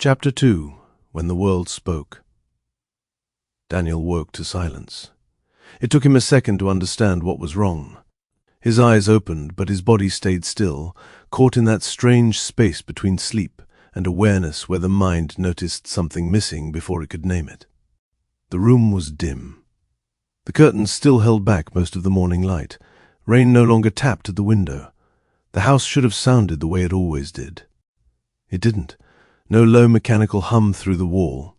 Chapter 2. When the World Spoke. Daniel woke to silence. It took him a second to understand what was wrong. His eyes opened, but his body stayed still, caught in that strange space between sleep and awareness where the mind noticed something missing before it could name it. The room was dim. The curtains still held back most of the morning light. Rain no longer tapped at the window. The house should have sounded the way it always did. It didn't. No low mechanical hum through the wall.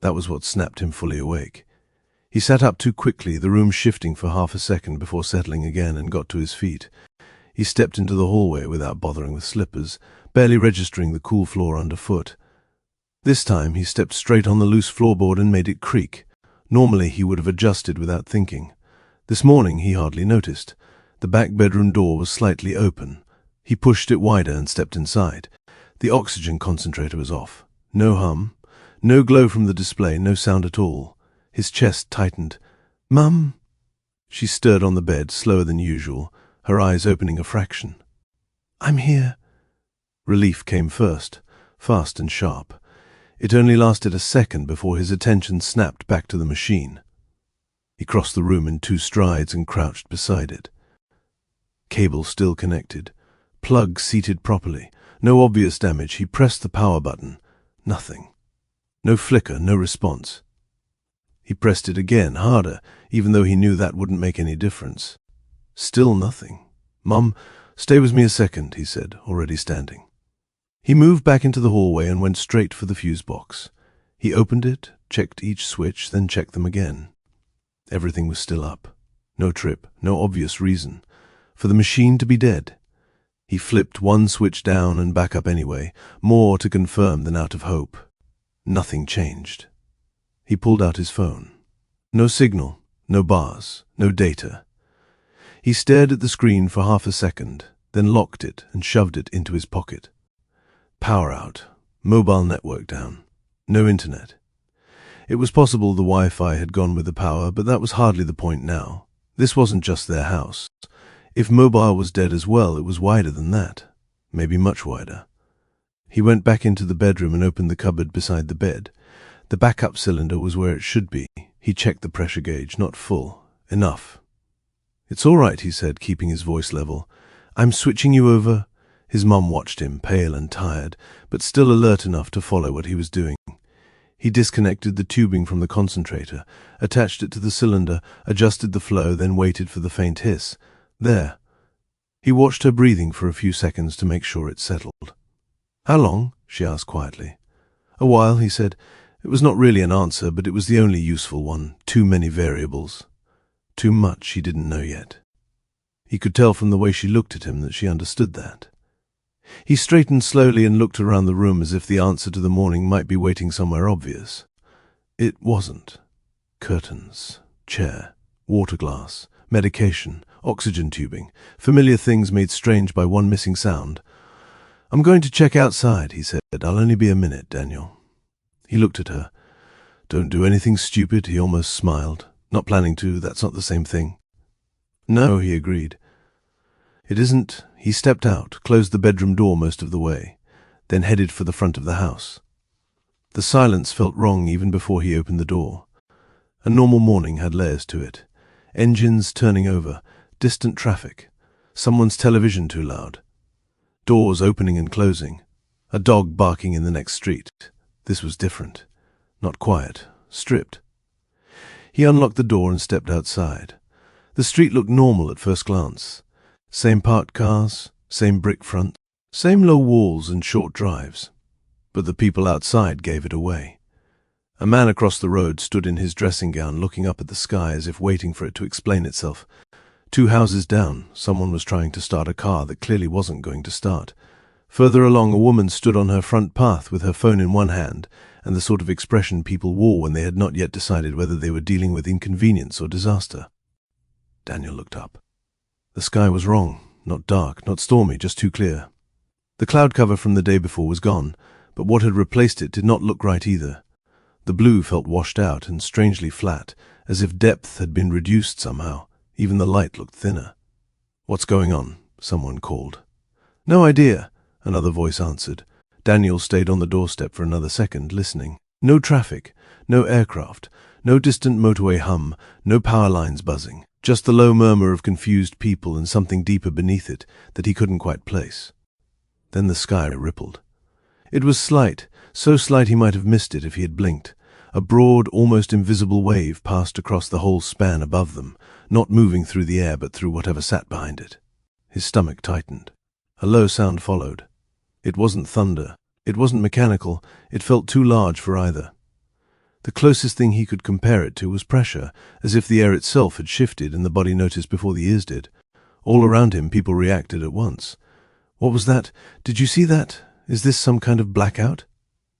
That was what snapped him fully awake. He sat up too quickly, the room shifting for half a second before settling again, and got to his feet. He stepped into the hallway without bothering with slippers, barely registering the cool floor underfoot. This time he stepped straight on the loose floorboard and made it creak. Normally he would have adjusted without thinking. This morning he hardly noticed. The back bedroom door was slightly open. He pushed it wider and stepped inside. The oxygen concentrator was off. No hum, no glow from the display, no sound at all. His chest tightened. "Mum!" She stirred on the bed, slower than usual, her eyes opening a fraction. "I'm here." Relief came first, fast and sharp. It only lasted a second before his attention snapped back to the machine. He crossed the room in 2 strides and crouched beside it. Cable still connected. Plug seated properly. No obvious damage. He pressed the power button. Nothing. No flicker, no response. He pressed it again, harder, even though he knew that wouldn't make any difference. Still nothing. "Mum, stay with me a second," he said, already standing. He moved back into the hallway and went straight for the fuse box. He opened it, checked each switch, then checked them again. Everything was still up. No trip, no obvious reason. For the machine to be dead. He flipped one switch down and back up anyway, more to confirm than out of hope. Nothing changed. He pulled out his phone. No signal, no bars, no data. He stared at the screen for half a second, then locked it and shoved it into his pocket. Power out, mobile network down, no internet. It was possible the Wi-Fi had gone with the power, but that was hardly the point now. This wasn't just their house. If mobile was dead as well, it was wider than that, maybe much wider. He went back into the bedroom and opened the cupboard beside the bed. The backup cylinder was where it should be. He checked the pressure gauge, not full. Enough. "It's all right," he said, keeping his voice level. "I'm switching you over." His mum watched him, pale and tired, but still alert enough to follow what he was doing. He disconnected the tubing from the concentrator, attached it to the cylinder, adjusted the flow, then waited for the faint hiss. There. He watched her breathing for a few seconds to make sure it settled. "How long?" she asked quietly. "A while," he said. It was not really an answer, but it was the only useful one. Too many variables. Too much he didn't know yet. He could tell from the way she looked at him that she understood that. He straightened slowly and looked around the room as if the answer to the morning might be waiting somewhere obvious. It wasn't. Curtains, chair, water glass, medication, oxygen tubing, familiar things made strange by one missing sound. "I'm going to check outside," he said. "I'll only be a minute, Daniel." He looked at her. "Don't do anything stupid," he almost smiled. "Not planning to, that's not the same thing." "No," he agreed. "It isn't." He stepped out, closed the bedroom door most of the way, then headed for the front of the house. The silence felt wrong even before he opened the door. A normal morning had layers to it. Engines turning over, distant traffic, someone's television too loud, doors opening and closing, a dog barking in the next street. This was different. Not quiet, stripped. He unlocked the door and stepped outside. The street looked normal at first glance. Same parked cars, same brick front, same low walls and short drives. But the people outside gave it away. A man across the road stood in his dressing gown looking up at the sky as if waiting for it to explain itself. 2 houses down, someone was trying to start a car that clearly wasn't going to start. Further along, a woman stood on her front path with her phone in one hand and the sort of expression people wore when they had not yet decided whether they were dealing with inconvenience or disaster. Daniel looked up. The sky was wrong. Not dark, not stormy, just too clear. The cloud cover from the day before was gone, but what had replaced it did not look right either. The blue felt washed out and strangely flat, as if depth had been reduced somehow. Even the light looked thinner. "What's going on?" someone called. "No idea," another voice answered. Daniel stayed on the doorstep for another second, listening. No traffic, no aircraft, no distant motorway hum, no power lines buzzing. Just the low murmur of confused people and something deeper beneath it that he couldn't quite place. Then the sky rippled. It was slight, so slight he might have missed it if he had blinked. A broad, almost invisible wave passed across the whole span above them, not moving through the air but through whatever sat behind it. His stomach tightened. A low sound followed. It wasn't thunder. It wasn't mechanical. It felt too large for either. The closest thing he could compare it to was pressure, as if the air itself had shifted and the body noticed before the ears did. All around him, people reacted at once. What was that? Did you see that? Is this some kind of blackout?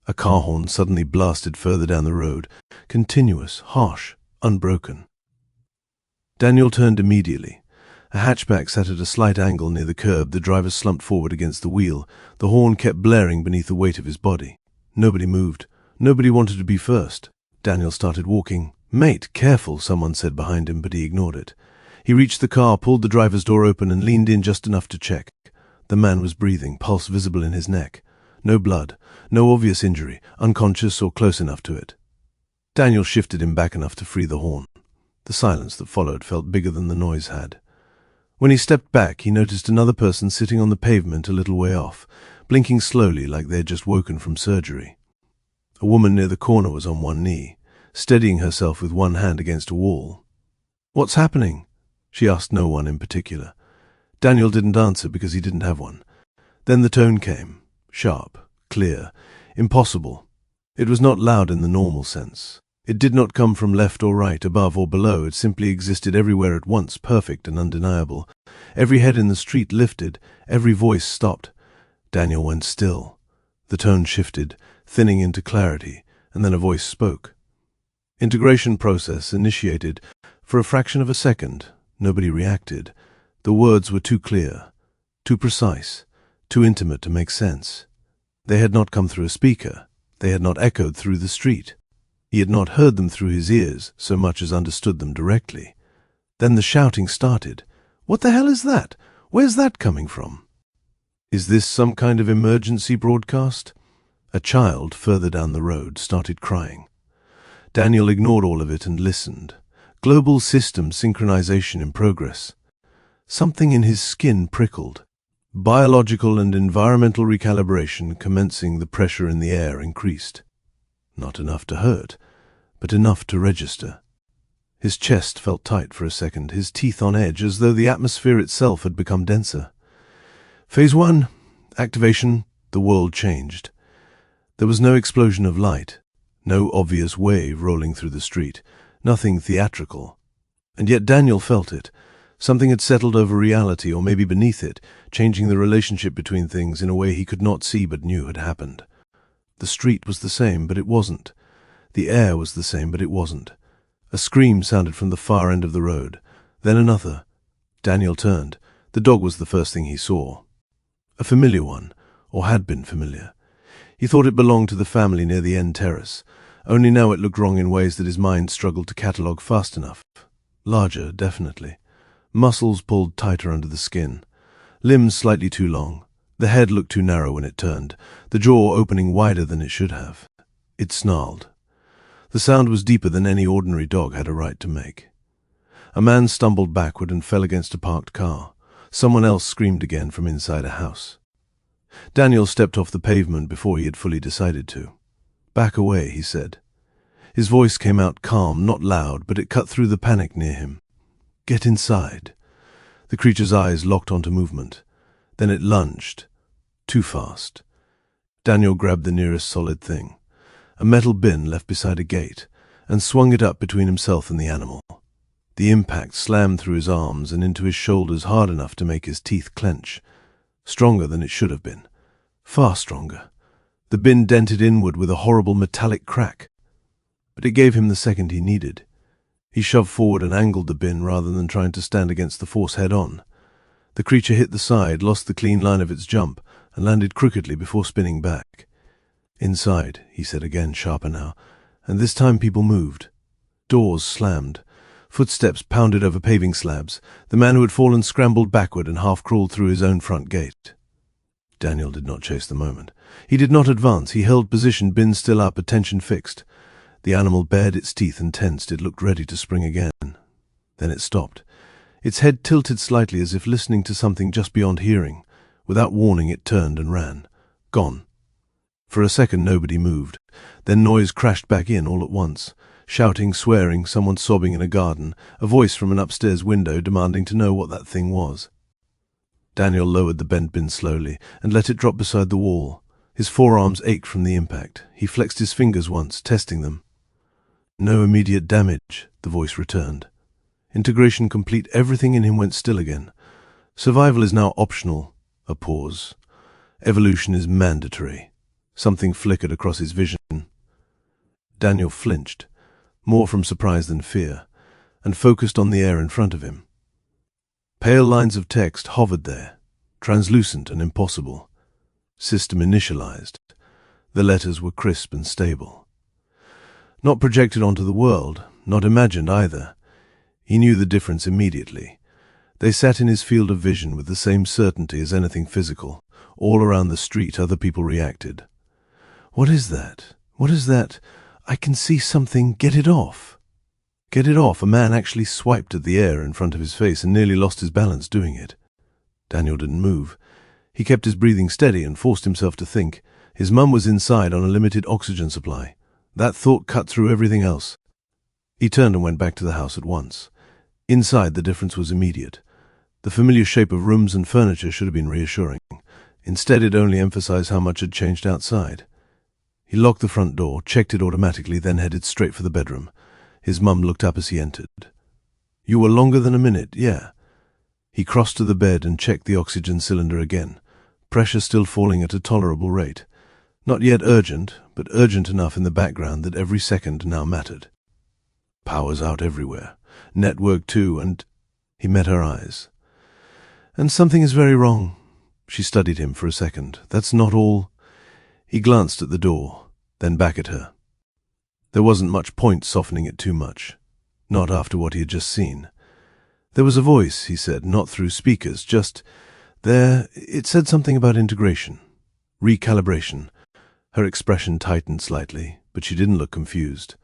A car horn suddenly blasted further down the road, continuous, harsh, unbroken. Daniel turned immediately. A hatchback sat at a slight angle near the curb, the driver slumped forward against the wheel. The horn kept blaring beneath the weight of his body. Nobody moved. Nobody wanted to be first. Daniel started walking. "Mate, careful," someone said behind him, but he ignored it. He reached the car, pulled the driver's door open, and leaned in just enough to check. The man was breathing, pulse visible in his neck. No blood, no obvious injury, unconscious or close enough to it. Daniel shifted him back enough to free the horn. The silence that followed felt bigger than the noise had. When he stepped back, he noticed another person sitting on the pavement a little way off, blinking slowly like they had just woken from surgery. A woman near the corner was on one knee, steadying herself with one hand against a wall. "What's happening?" She asked no one in particular. Daniel didn't answer because he didn't have one. Then the tone came, sharp, clear, impossible. It was not loud in the normal sense. It did not come from left or right, above or below. It simply existed everywhere at once, perfect and undeniable. Every head in the street lifted, every voice stopped. Daniel went still. The tone shifted, thinning into clarity, and then a voice spoke. Integration process initiated. For a fraction of a second, nobody reacted. The words were too clear, too precise, too intimate to make sense. They had not come through a speaker. They had not echoed through the street. He had not heard them through his ears so much as understood them directly. Then the shouting started. "What the hell is that? Where's that coming from?" Is this some kind of emergency broadcast? A child further down the road started crying. Daniel ignored all of it and listened. Global system synchronization in progress. Something in his skin prickled. Biological and environmental recalibration commencing. The pressure in the air increased. Not enough to hurt, but enough to register. His chest felt tight for a second, his teeth on edge, as though the atmosphere itself had become denser. Phase 1. Activation. The world changed. There was no explosion of light, no obvious wave rolling through the street, nothing theatrical. And yet Daniel felt it. Something had settled over reality, or maybe beneath it, changing the relationship between things in a way he could not see but knew had happened. The street was the same, but it wasn't. The air was the same, but it wasn't. A scream sounded from the far end of the road. Then another. Daniel turned. The dog was the first thing he saw. A familiar one, or had been familiar. He thought it belonged to the family near the end terrace. Only now it looked wrong in ways that his mind struggled to catalogue fast enough. Larger, definitely. Muscles pulled tighter under the skin. Limbs slightly too long. The head looked too narrow when it turned, the jaw opening wider than it should have. It snarled. The sound was deeper than any ordinary dog had a right to make. A man stumbled backward and fell against a parked car. Someone else screamed again from inside a house. Daniel stepped off the pavement before he had fully decided to. "Back away," he said. His voice came out calm, not loud, but it cut through the panic near him. "Get inside." The creature's eyes locked onto movement. Then it lunged. Too fast. Daniel grabbed the nearest solid thing, a metal bin left beside a gate, and swung it up between himself and the animal. The impact slammed through his arms and into his shoulders hard enough to make his teeth clench. Stronger than it should have been. Far stronger. The bin dented inward with a horrible metallic crack. But it gave him the second he needed. He shoved forward and angled the bin rather than trying to stand against the force head-on. The creature hit the side, lost the clean line of its jump, and landed crookedly before spinning back. "Inside," he said again, sharper now, and this time people moved. Doors slammed. Footsteps pounded over paving slabs. The man who had fallen scrambled backward and half-crawled through his own front gate. Daniel did not chase the moment. He did not advance. He held position, bin still up, attention fixed. The animal bared its teeth and tensed. It looked ready to spring again. Then it stopped. Its head tilted slightly as if listening to something just beyond hearing. Without warning, it turned and ran. Gone. For a second nobody moved. Then noise crashed back in all at once. Shouting, swearing, someone sobbing in a garden, a voice from an upstairs window demanding to know what that thing was. Daniel lowered the bent bin slowly and let it drop beside the wall. His forearms ached from the impact. He flexed his fingers once, testing them. No immediate damage, the voice returned. Integration complete, everything in him went still again. Survival is now optional. A pause. Evolution is mandatory. Something flickered across his vision. Daniel flinched, more from surprise than fear, and focused on the air in front of him. Pale lines of text hovered there, translucent and impossible. System initialized. The letters were crisp and stable. Not projected onto the world, not imagined either. He knew the difference immediately. They sat in his field of vision with the same certainty as anything physical. All around the street, other people reacted. "What is that? What is that? I can see something. Get it off." Get it off. A man actually swiped at the air in front of his face and nearly lost his balance doing it. Daniel didn't move. He kept his breathing steady and forced himself to think. His mum was inside on a limited oxygen supply. That thought cut through everything else. He turned and went back to the house at once. Inside, the difference was immediate. The familiar shape of rooms and furniture should have been reassuring. Instead, it only emphasized how much had changed outside. He locked the front door, checked it automatically, then headed straight for the bedroom. His mum looked up as he entered. "You were longer than a minute, yeah." He crossed to the bed and checked the oxygen cylinder again. Pressure still falling at a tolerable rate. Not yet urgent, but urgent enough in the background that every second now mattered. Power's out everywhere. Network too, and... He met her eyes. "And something is very wrong." She studied him for a second. "That's not all." He glanced at the door, then back at her. There wasn't much point softening it too much. Not after what he had just seen. There was a voice, he said, not through speakers, just there. It said something about integration. Recalibration. Her expression tightened slightly, but she didn't look confused.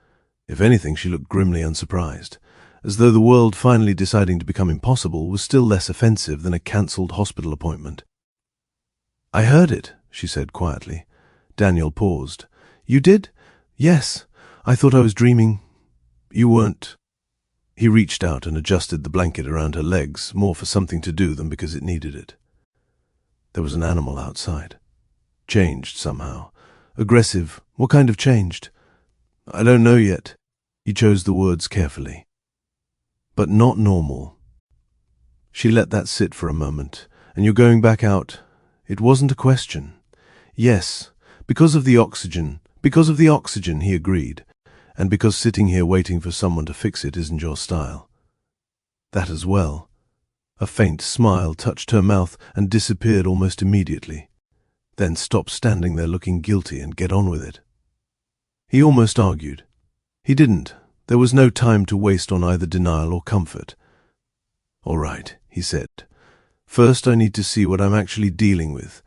If anything, she looked grimly unsurprised, as though the world finally deciding to become impossible was still less offensive than a cancelled hospital appointment. "I heard it," she said quietly. Daniel paused. "You did?" "Yes. I thought I was dreaming." "You weren't." He reached out and adjusted the blanket around her legs, more for something to do than because it needed it. There was an animal outside. Changed somehow. Aggressive. What kind of changed? "I don't know yet." He chose the words carefully. "But not normal." She let that sit for a moment. "And you're going back out?" It wasn't a question. "Yes, because of the oxygen. Because of the oxygen," he agreed. "And because sitting here waiting for someone to fix it isn't your style." "That as well." A faint smile touched her mouth and disappeared almost immediately, then stopped standing there looking guilty and get on with it. He almost argued. He didn't. There was no time to waste on either denial or comfort. "All right," he said. "First I need to see what I'm actually dealing with."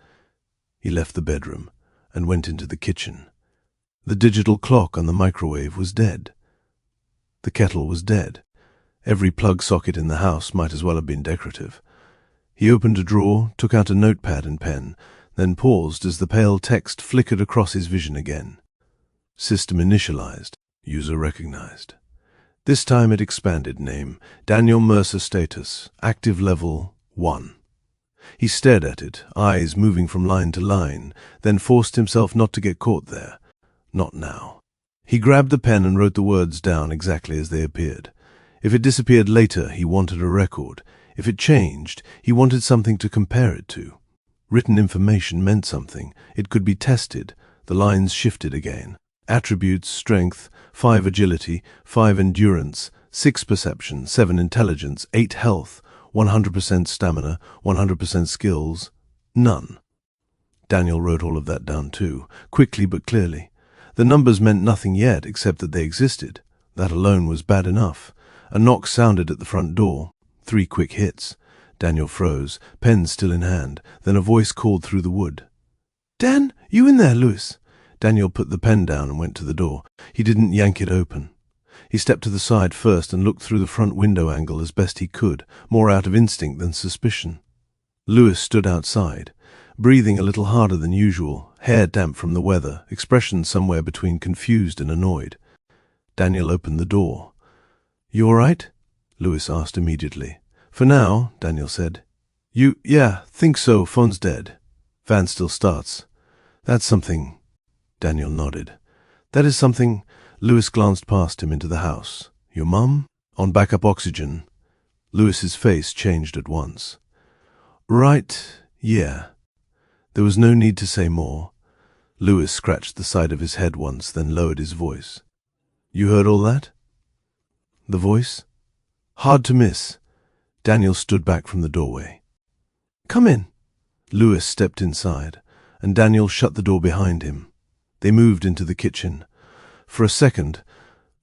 He left the bedroom and went into the kitchen. The digital clock on the microwave was dead. The kettle was dead. Every plug socket in the house might as well have been decorative. He opened a drawer, took out a notepad and pen, then paused as the pale text flickered across his vision again. System initialized. User recognized. This time it expanded. Name, Daniel Mercer. Status, active level 1. He stared at it, eyes moving from line to line, then forced himself not to get caught there. Not now. He grabbed the pen and wrote the words down exactly as they appeared. If it disappeared later, he wanted a record. If it changed, he wanted something to compare it to. Written information meant something. It could be tested. The lines shifted again. Attributes, strength, 5 agility, 5 endurance, 6 perception, 7 intelligence, 8 health, 100% stamina, 100% skills, none. Daniel wrote all of that down too, quickly but clearly. The numbers meant nothing yet except that they existed. That alone was bad enough. A knock sounded at the front door. 3 quick hits. Daniel froze, pen still in hand. Then a voice called through the wood. "Dan, you in there, Louis?" Daniel put the pen down and went to the door. He didn't yank it open. He stepped to the side first and looked through the front window angle as best he could, more out of instinct than suspicion. Louis stood outside, breathing a little harder than usual, hair damp from the weather, expression somewhere between confused and annoyed. Daniel opened the door. "You all right?" Louis asked immediately. "For now," Daniel said. Yeah, think so, phone's dead. Van still starts." "That's something." Daniel nodded. "That is something." Louis glanced past him into the house. "Your mum? On backup oxygen?" Louis's face changed at once. "Right, yeah." There was no need to say more. Louis scratched the side of his head once, then lowered his voice. "You heard all that?" The voice? Hard to miss. Daniel stood back from the doorway. "Come in." Louis stepped inside, and Daniel shut the door behind him. They moved into the kitchen. For a second,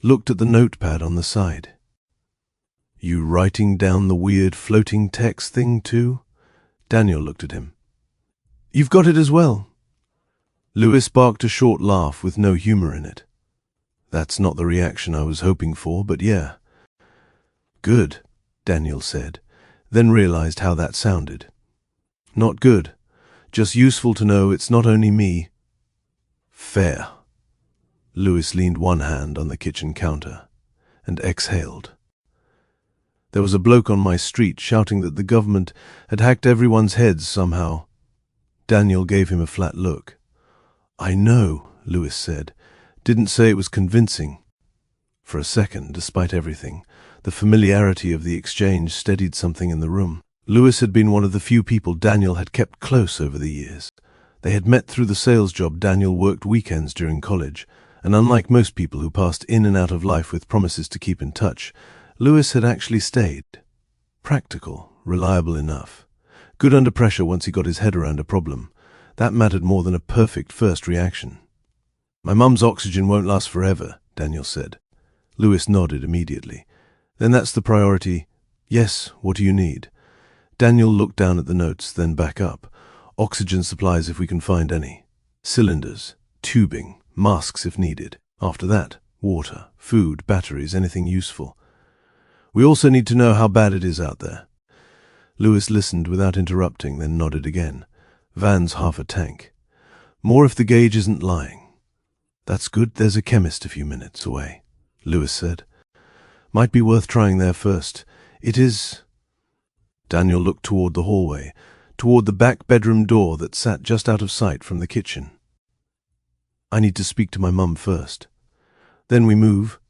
looked at the notepad on the side. "You writing down the weird floating text thing too?" Daniel looked at him. "You've got it as well." Louis barked a short laugh with no humor in it. "That's not the reaction I was hoping for, but yeah." "Good," Daniel said, then realized how that sounded. "Not good. Just useful to know it's not only me." "Fair." Louis leaned one hand on the kitchen counter and exhaled. "There was a bloke on my street shouting that the government had hacked everyone's heads somehow." Daniel gave him a flat look. "I know," Louis said. "Didn't say it was convincing." For a second, despite everything, the familiarity of the exchange steadied something in the room. Louis had been one of the few people Daniel had kept close over the years. They had met through the sales job Daniel worked weekends during college, and unlike most people who passed in and out of life with promises to keep in touch, Louis had actually stayed. Practical, reliable enough. Good under pressure once he got his head around a problem. That mattered more than a perfect first reaction. "My mum's oxygen won't last forever," Daniel said. Louis nodded immediately. "Then that's the priority." "Yes, what do you need?" Daniel looked down at the notes, then back up. "Oxygen supplies if we can find any. Cylinders, tubing, masks if needed. After that, water, food, batteries, anything useful. We also need to know how bad it is out there." Louis listened without interrupting, then nodded again. "Van's half a tank. More if the gauge isn't lying." "That's good. There's a chemist a few minutes away," Louis said. "Might be worth trying there first. It is." Daniel looked toward the hallway, toward the back bedroom door that sat just out of sight from the kitchen. "I need to speak to my mum first. Then we move."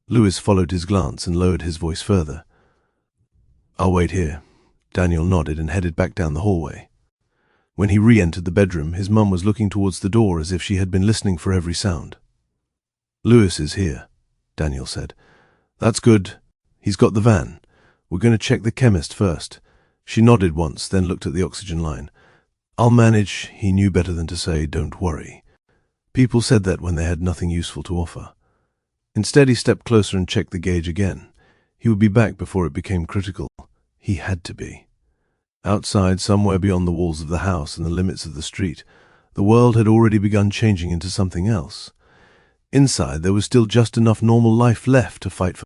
Louis followed his glance and lowered his voice further. "I'll wait here." Daniel nodded and headed back down the hallway. When he re-entered the bedroom, his mum was looking towards the door as if she had been listening for every sound. "Louis is here," Daniel said. "That's good. He's got the van. We're going to check the chemist first." She nodded once, then looked at the oxygen line. "I'll manage." He knew better than to say, "Don't worry." People said that when they had nothing useful to offer. Instead, he stepped closer and checked the gauge again. He would be back before it became critical. He had to be. Outside, somewhere beyond the walls of the house and the limits of the street, the world had already begun changing into something else. Inside, there was still just enough normal life left to fight for